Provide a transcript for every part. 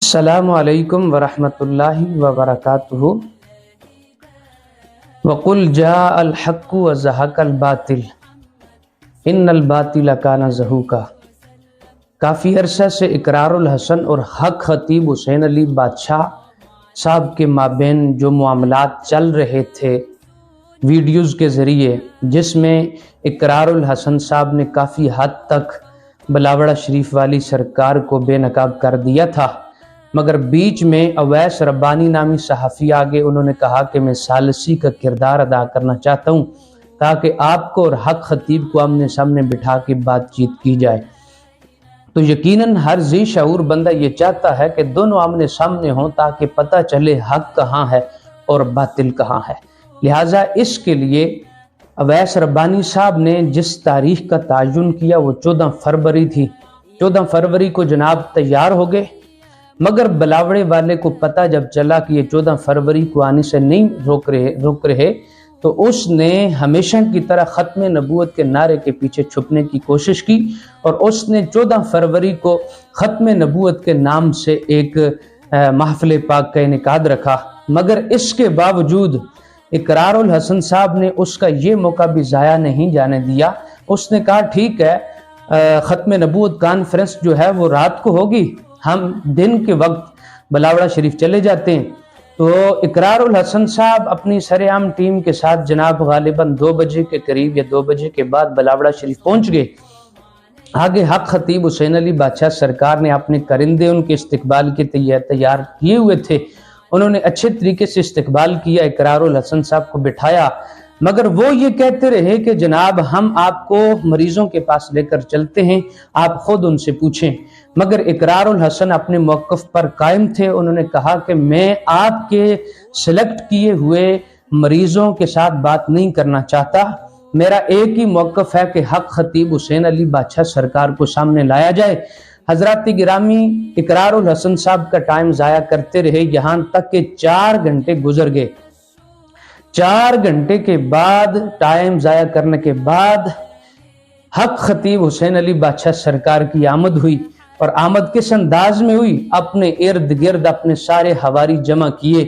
السلام علیکم ورحمۃ اللہ وبرکاتہ۔ وقل جاء الحق وزهق الباطل ان الباطل کان زہوقا۔ کافی عرصہ سے اقرار الحسن اور حق خطیب حسین علی بادشاہ صاحب کے مابین جو معاملات چل رہے تھے ویڈیوز کے ذریعے، جس میں اقرار الحسن صاحب نے کافی حد تک بلاوڑہ شریف والی سرکار کو بے نقاب کر دیا تھا، مگر بیچ میں اویس ربانی نامی صحافی آگے انہوں نے کہا کہ میں ثالثی کا کردار ادا کرنا چاہتا ہوں تاکہ آپ کو اور حق خطیب کو آمنے سامنے بٹھا کے بات چیت کی جائے۔ تو یقیناً ہر ذی شعور بندہ یہ چاہتا ہے کہ دونوں آمنے سامنے ہوں تاکہ پتہ چلے حق کہاں ہے اور باطل کہاں ہے۔ لہٰذا اس کے لیے اویس ربانی صاحب نے جس تاریخ کا تعین کیا وہ 14 فروری تھی۔ 14 فروری کو جناب تیار ہو گئے، مگر بلاوڑے والے کو پتہ جب چلا کہ یہ 14 فروری کو آنے سے نہیں روک رہے تو اس نے ہمیشہ کی طرح ختم نبوت کے نعرے کے پیچھے چھپنے کی کوشش کی اور اس نے 14 فروری کو ختم نبوت کے نام سے ایک محفل پاک کا انعقاد رکھا، مگر اس کے باوجود اقرار الحسن صاحب نے اس کا یہ موقع بھی ضائع نہیں جانے دیا۔ اس نے کہا ٹھیک ہے، ختم نبوت کانفرنس جو ہے وہ رات کو ہوگی، ہم دن کے وقت بلاوڑہ شریف چلے جاتے ہیں۔ تو اقرار الحسن صاحب اپنی سرعام ٹیم کے ساتھ جناب غالباً 2 بجے کے قریب یا 2 بجے کے بعد بلاوڑہ شریف پہنچ گئے۔ آگے حق خطیب حسین علی بادشاہ سرکار نے اپنے کرندے ان کے استقبال کے تیار کیے ہوئے تھے، انہوں نے اچھے طریقے سے استقبال کیا، اقرار الحسن صاحب کو بٹھایا، مگر وہ یہ کہتے رہے کہ جناب ہم آپ کو مریضوں کے پاس لے کر چلتے ہیں، آپ خود ان سے پوچھیں۔ مگر اقرار الحسن اپنے موقف پر قائم تھے، انہوں نے کہا کہ میں آپ کے سلیکٹ کیے ہوئے مریضوں کے ساتھ بات نہیں کرنا چاہتا، میرا ایک ہی موقف ہے کہ حق خطیب حسین علی بادشاہ سرکار کو سامنے لایا جائے۔ حضرات گرامی، اقرار الحسن صاحب کا ٹائم ضائع کرتے رہے یہاں تک کہ 4 گھنٹے گزر گئے۔ 4 گھنٹے کے بعد، ٹائم ضائع کرنے کے بعد، حق خطیب حسین علی بادشاہ سرکار کی آمد ہوئی، اور آمد کس انداز میں ہوئی؟ اپنے ارد گرد اپنے سارے حواری جمع کیے۔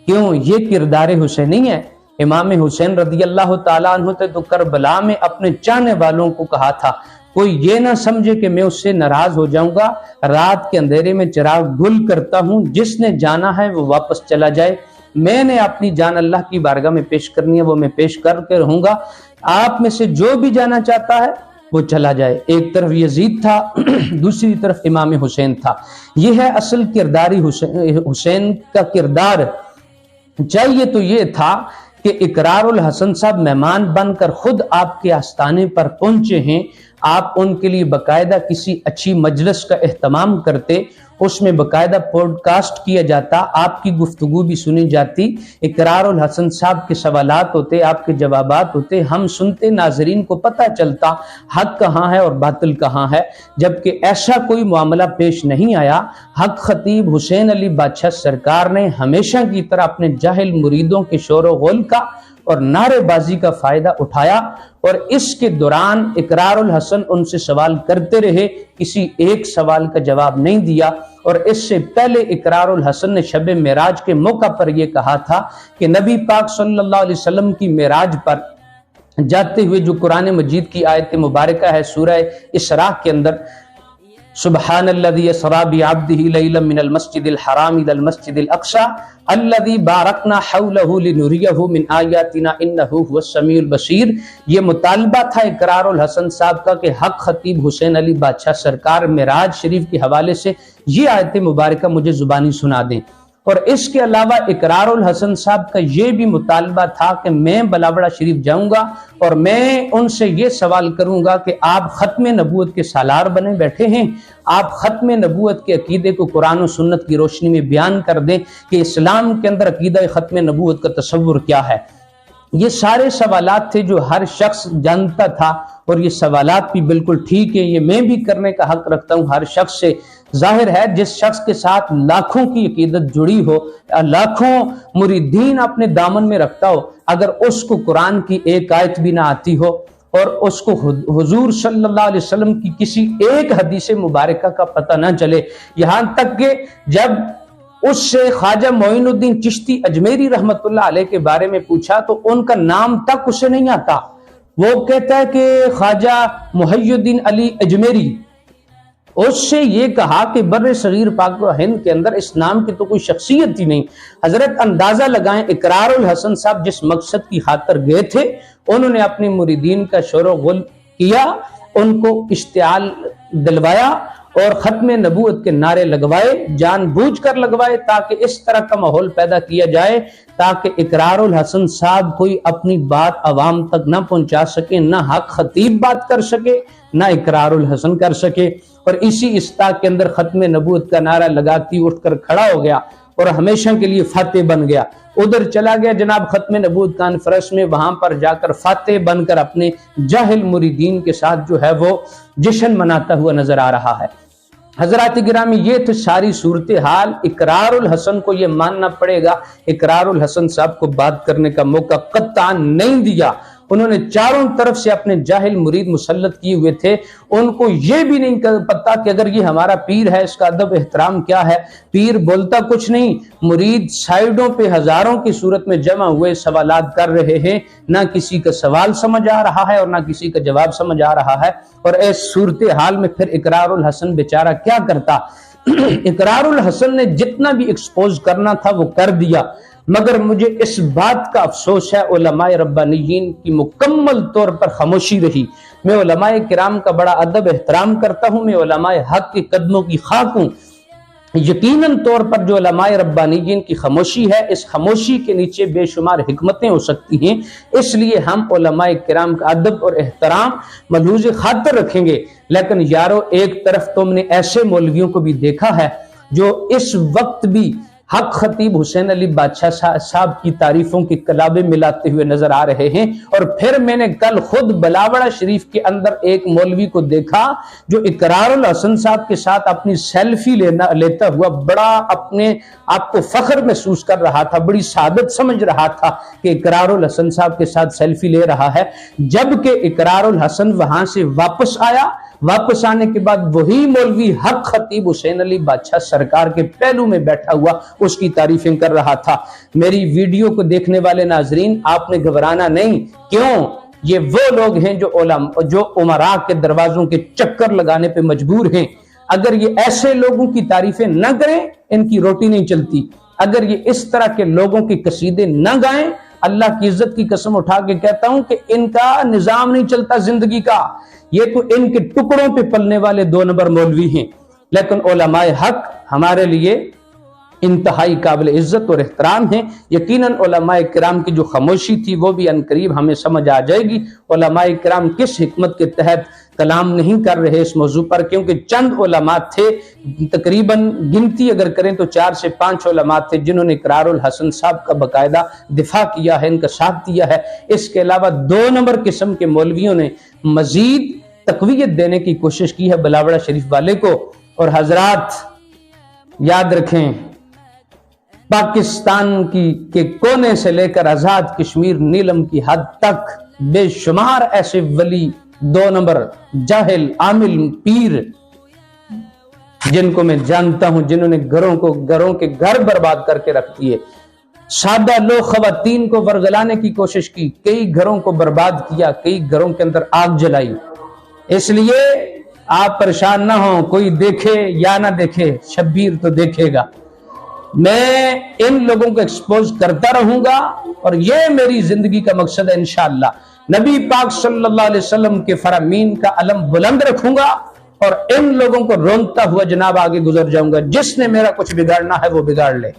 کیوں؟ یہ کردار حسینی ہے۔ امام حسین رضی اللہ تعالیٰ عنہ نے تو کربلا میں اپنے چاہنے والوں کو کہا تھا کوئی یہ نہ سمجھے کہ میں اس سے ناراض ہو جاؤں گا، رات کے اندھیرے میں چراغ گل کرتا ہوں، جس نے جانا ہے وہ واپس چلا جائے، میں نے اپنی جان اللہ کی بارگاہ میں پیش کرنی ہے، وہ میں پیش کر کے رہوں گا، آپ میں سے جو بھی جانا چاہتا ہے وہ چلا جائے۔ ایک طرف یزید تھا، دوسری طرف امام حسین تھا۔ یہ ہے اصل کرداری حسین کا کردار۔ چاہیے تو یہ تھا کہ اقرار الحسن صاحب مہمان بن کر خود آپ کے آستانے پر پہنچے ہیں، آپ ان کے لیے باقاعدہ کسی اچھی مجلس کا اہتمام کرتے، اس میں باقاعدہ پوڈ کاسٹ کیا جاتا، آپ کی گفتگو بھی سنی جاتی، اقرار الحسن صاحب کے سوالات ہوتے، آپ کے جوابات ہوتے، ہم سنتے، ناظرین کو پتہ چلتا حق کہاں ہے اور باطل کہاں ہے۔ جبکہ ایسا کوئی معاملہ پیش نہیں آیا، حق خطیب حسین علی بادشاہ سرکار نے ہمیشہ کی طرح اپنے جاہل مریدوں کے شور و غل کا اور نعرے بازی کا فائدہ اٹھایا، اور اس کے دوران اقرار الحسن ان سے سوال کرتے رہے، کسی ایک سوال کا جواب نہیں دیا۔ اور اس سے پہلے اقرار الحسن نے شب معراج کے موقع پر یہ کہا تھا کہ نبی پاک صلی اللہ علیہ وسلم کی معراج پر جاتے ہوئے جو قرآن مجید کی آیت مبارکہ ہے سورہ اسراء کے اندر، سبحان الذی اسری بعبدہ لیلا من المسجد الحرام الی المسجد الاقصی الذی بارکنا حولہ لنریہ من آیاتنا انہ هو السمیع البصیر، یہ مطالبہ تھا اقرار الحسن صاحب کا کہ حق خطیب حسین علی بادشاہ سرکار معراج شریف کے حوالے سے یہ آیت مبارکہ مجھے زبانی سنا دیں۔ اور اس کے علاوہ اقرار الحسن صاحب کا یہ بھی مطالبہ تھا کہ میں بلاوڑہ شریف جاؤں گا اور میں ان سے یہ سوال کروں گا کہ آپ ختم نبوت کے سالار بنے بیٹھے ہیں، آپ ختم نبوت کے عقیدے کو قرآن و سنت کی روشنی میں بیان کر دیں کہ اسلام کے اندر عقیدہ ختم نبوت کا تصور کیا ہے۔ یہ سارے سوالات تھے جو ہر شخص جانتا تھا، اور یہ سوالات بھی بالکل ٹھیک ہے، یہ میں بھی کرنے کا حق رکھتا ہوں ہر شخص سے۔ ظاہر ہے جس شخص کے ساتھ لاکھوں کی عقیدت جڑی ہو، لاکھوں مریدین اپنے دامن میں رکھتا ہو، اگر اس کو قرآن کی ایک آیت بھی نہ آتی ہو اور اس کو حضور صلی اللہ علیہ وسلم کی کسی ایک حدیث مبارکہ کا پتہ نہ چلے، یہاں تک کہ جب اس سے خواجہ معین الدین چشتی اجمیری رحمت اللہ علیہ کے بارے میں پوچھا تو ان کا نام تک اسے نہیں آتا، وہ کہتا ہے کہ خواجہ محی الدین علی اجمیری، اس سے یہ کہا کہ بر صغیر پاک و ہند کے اندر اس نام کی تو کوئی شخصیت ہی نہیں۔ حضرت اندازہ لگائیں اقرار الحسن صاحب جس مقصد کی خاطر گئے تھے، انہوں نے اپنی مریدین کا شور و غل کیا، ان کو اشتعال دلوایا اور ختم نبوت کے نعرے لگوائے، جان بوجھ کر لگوائے تاکہ اس طرح کا ماحول پیدا کیا جائے تاکہ اقرار الحسن صاحب کوئی اپنی بات عوام تک نہ پہنچا سکے، نہ حق خطیب بات کر سکے، نہ اقرار الحسن کر سکے، اور اسی استاق کے اندر ختم نبوت کا نعرہ لگاتی اٹھ کر کھڑا ہو گیا اور ہمیشہ کے لیے فاتح بن گیا۔ ادھر چلا گیا جناب ختم نبوت کانفرنس میں، وہاں پر جا کر فاتح بن کر اپنے جاہل مریدین کے ساتھ جو ہے وہ جشن مناتا ہوا نظر آ رہا ہے۔ حضرات گرامی، یہ تھی ساری صورتحال۔ اقرار الحسن کو یہ ماننا پڑے گا، اقرار الحسن صاحب کو بات کرنے کا موقع قطعاً نہیں دیا، انہوں نے چاروں طرف سے اپنے جاہل مرید مسلط کیے ہوئے تھے، ان کو یہ بھی نہیں پتا کہ اگر یہ ہمارا پیر ہے اس کا ادب احترام کیا ہے۔ پیر بولتا کچھ نہیں، مرید سائیڈوں پہ ہزاروں کی صورت میں جمع ہوئے سوالات کر رہے ہیں، نہ کسی کا سوال سمجھ آ رہا ہے اور نہ کسی کا جواب سمجھ آ رہا ہے، اور اس صورتحال میں پھر اقرار الحسن بیچارہ کیا کرتا۔ اقرار الحسن نے جتنا بھی ایکسپوز کرنا تھا وہ کر دیا، مگر مجھے اس بات کا افسوس ہے علماء ربانیین کی مکمل طور پر خاموشی رہی۔ میں علماء کرام کا بڑا ادب احترام کرتا ہوں، میں علماء حق کے قدموں کی خاک ہوں، یقیناً طور پر جو علماء ربانیین کی خاموشی ہے، اس خاموشی کے نیچے بے شمار حکمتیں ہو سکتی ہیں، اس لیے ہم علماء کرام کا ادب اور احترام ملحوظ خاطر رکھیں گے۔ لیکن یارو، ایک طرف تم نے ایسے مولویوں کو بھی دیکھا ہے جو اس وقت بھی حق خطیب حسین علی بادشاہ صاحب کی تعریفوں کی کلابیں ملاتے ہوئے نظر آ رہے ہیں، اور پھر میں نے کل خود بلاوڑہ شریف کے اندر ایک مولوی کو دیکھا جو اقرار الحسن صاحب کے ساتھ اپنی سیلفی لیتا ہوا بڑا اپنے آپ کو فخر محسوس کر رہا تھا، بڑی سعادت سمجھ رہا تھا کہ اقرار الحسن صاحب کے ساتھ سیلفی لے رہا ہے، جبکہ اقرار الحسن وہاں سے واپس آیا، واپس آنے کے بعد وہی مولوی حق خطیب حسین علی بادشاہ سرکار کے پہلو میں بیٹھا ہوا اس کی تعریفیں کر رہا تھا۔ میری ویڈیو کو دیکھنے والے ناظرین، آپ نے گھبرانا نہیں، کیوں؟ یہ وہ لوگ ہیں جو عمراء کے دروازوں کے چکر لگانے پہ مجبور ہیں۔ اگر یہ ایسے لوگوں کی تعریفیں نہ کریں، ان کی روٹی نہیں چلتی۔ اگر یہ اس طرح کے لوگوں کے قصیدے نہ گائیں، اللہ کی عزت کی قسم اٹھا کے کہتا ہوں کہ ان کا نظام نہیں چلتا زندگی کا، یہ تو ان کے ٹکڑوں پہ پلنے والے 2 نمبر مولوی ہیں۔ لیکن علماء حق ہمارے لیے انتہائی قابل عزت اور احترام ہیں۔ یقیناً علماء کرام کی جو خاموشی تھی وہ بھی عنقریب ہمیں سمجھ آ جائے گی۔ علماء کرام کس حکمت کے تحت کلام نہیں کر رہے اس موضوع پر، کیونکہ چند علماء تھے، تقریباً گنتی اگر کریں تو 4 سے 5 علماء تھے جنہوں نے اقرار الحسن صاحب کا باقاعدہ دفاع کیا ہے، ان کا ساتھ دیا ہے۔ اس کے علاوہ 2 نمبر قسم کے مولویوں نے مزید تقویت دینے کی کوشش کی ہے بلاوڑہ شریف والے کو۔ اور حضرات یاد رکھیں، پاکستان کے کونے سے لے کر آزاد کشمیر نیلم کی حد تک بے شمار ایسے ولی 2 نمبر جاہل عامل پیر جن کو میں جانتا ہوں، جنہوں نے گھروں کے گھر برباد کر کے رکھ دیے، سادہ لوگ خواتین کو ورگلانے کی کوشش کی، کئی گھروں کو برباد کیا، کئی گھروں کے اندر آگ جلائی۔ اس لیے آپ پریشان نہ ہوں، کوئی دیکھے یا نہ دیکھے، شبیر تو دیکھے گا۔ میں ان لوگوں کو ایکسپوز کرتا رہوں گا، اور یہ میری زندگی کا مقصد ہے انشاءاللہ۔ نبی پاک صلی اللہ علیہ وسلم کے فرامین کا علم بلند رکھوں گا، اور ان لوگوں کو رونتا ہوا جناب آگے گزر جاؤں گا۔ جس نے میرا کچھ بگاڑنا ہے وہ بگاڑ لے۔